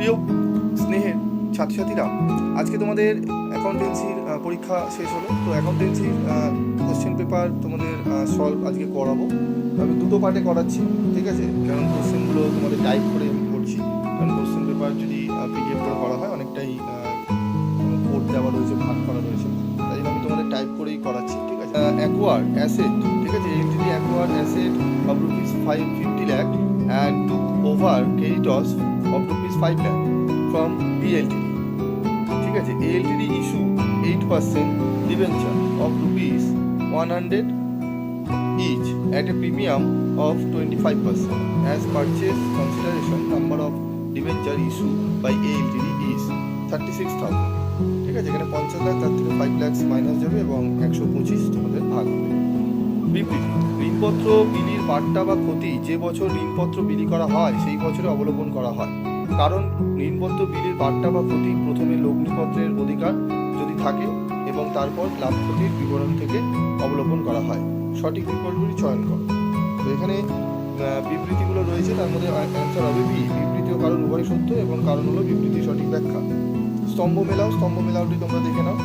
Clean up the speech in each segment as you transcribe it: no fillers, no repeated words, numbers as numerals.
প্রিয় স্নেহের ছাত্রছাত্রীরা, আজকে তোমাদের অ্যাকাউন্টেন্সির পরীক্ষা শেষ হলো। তো অ্যাকাউন্টেন্সির কোশ্চেন পেপার তোমাদের সলভ আজকে করাবো। আমি দুটো পার্টে করাচ্ছি, ঠিক আছে? কারণ কোশ্চেনগুলো তোমাদের টাইপ করে আমি করছি, কারণ কোশ্চেন পেপার যদি পিডিএফ করে করা হয় অনেকটাই কোড দেওয়া রয়েছে, ভাগ করা রয়েছে, তাই জন্য আমি তোমাদের টাইপ করেই করাচ্ছি, ঠিক আছে? অ্যাকোয়ার অ্যাসেট, ঠিক আছে, Ltd acquire asset of rupees 550 lakh and took over creditors of rupees 5 lakh from BLTD. ঠিক আছে, ALTD issue 8% debenture of rupees 100 each at a premium of 25%. As purchase consideration, number of debenture issued by ALTD is 36,000. ঠিক আছে, এখানে 50 লাখ, তার থেকে 5 lakh minus যাবে এবং 125 তোমাদের ভাগ হবে। বিবৃতি: ঋণপত্র বিলির বার্তা বা ক্ষতি যে বছর ঋণপত্র বিলি করা হয় সেই বছরে অবলোকন করা হয়। কারণ ঋণপত্র বিলির বার্তা বা ক্ষতি প্রথমে লগ্নিপত্রের অধিকার যদি থাকে এবং তারপর লাভ ক্ষতির বিবরণ থেকে অবলোকন করা হয়। সঠিক বিকল্পটি চয়ন করো। তো এখানে বিবৃতিগুলো রয়েছে, তার মধ্যে অ্যান্সার হবে বি। বিবৃতি ও কারণ উভয় সত্য এবং কারণ হলো বিবৃতির সঠিক ব্যাখ্যা। স্তম্ভ মেলাও, স্তম্ভ মেলাওটি তোমরা দেখে নাও।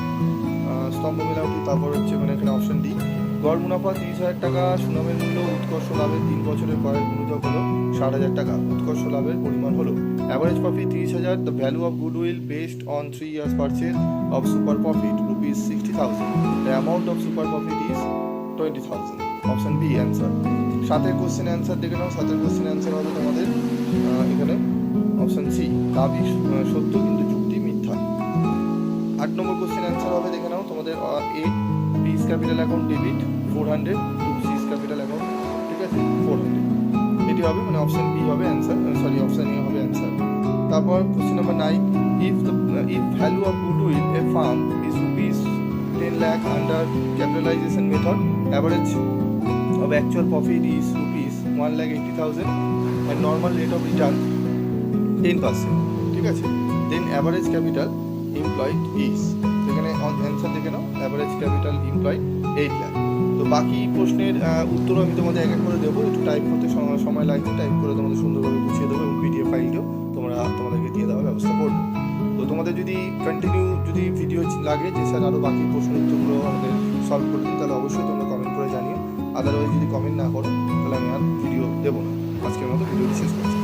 স্তম্ভ মেলাওটি তারপর হচ্ছে মানে এখানে অপশন ডি। গড় মুনাফা 30,000 টাকা, সুনামের মূল্য উৎকর্ষ লাভের 3 বছরের ক্রয়ের গুণিতক হলো 60,000 টাকা, উৎকর্ষ লাভের পরিমাণ হলো average profit 30,000, the value of goodwill based on 3 years purchase of super profit rupees 60,000, the amount of super profit is 20,000। Option B answer. 7 question answer দেখে নাও। 7 কোশ্চেন অ্যান্সার হবে তোমাদের এখানে অপশন সি, দাবি সত্য কিন্তু যুক্তি মিথ্যা। 8 নম্বর কোশ্চেন অ্যান্সার হবে দেখে নাও তোমাদের A, P's capital account debit 400 to C's capital account, ঠিক আছে, 400 এটি হবে, মানে অপশন বি হবে অ্যান্সার, সরি অপশন এ হবে অ্যান্সার। তারপর question number 9, if value of goodwill a firm is rupees 10 lakh under capitalisation method, average of actual profit is rupees 1,80,000 and normal rate of return 10%, ঠিক আছে, then average capital employed is, এখানে answer দেখে নাও, average capital employed 8 lakh. তো বাকি প্রশ্নের উত্তর আমি তোমাদের এক এক করে দেবো, একটু টাইপ করতে সময় লাগছে, টাইপ করে তোমাদের সুন্দরভাবে গুছিয়ে দেবো এবং পিডিএফ ফাইলটিও তোমাদেরকে দিয়ে দেওয়ার ব্যবস্থা করবো। তো তোমাদের যদি কন্টিনিউ যদি ভিডিও লাগে যে স্যার আরও বাকি প্রশ্নের উত্তরগুলো আমাদের সলভ করে দিন, তাহলে অবশ্যই তোমরা কমেন্ট করে জানিও। আদারওয়াইজ যদি কমেন্ট না করো তাহলে আমি আর ভিডিও দেবো না। আজকের মতো ভিডিওটি শেষ করছি।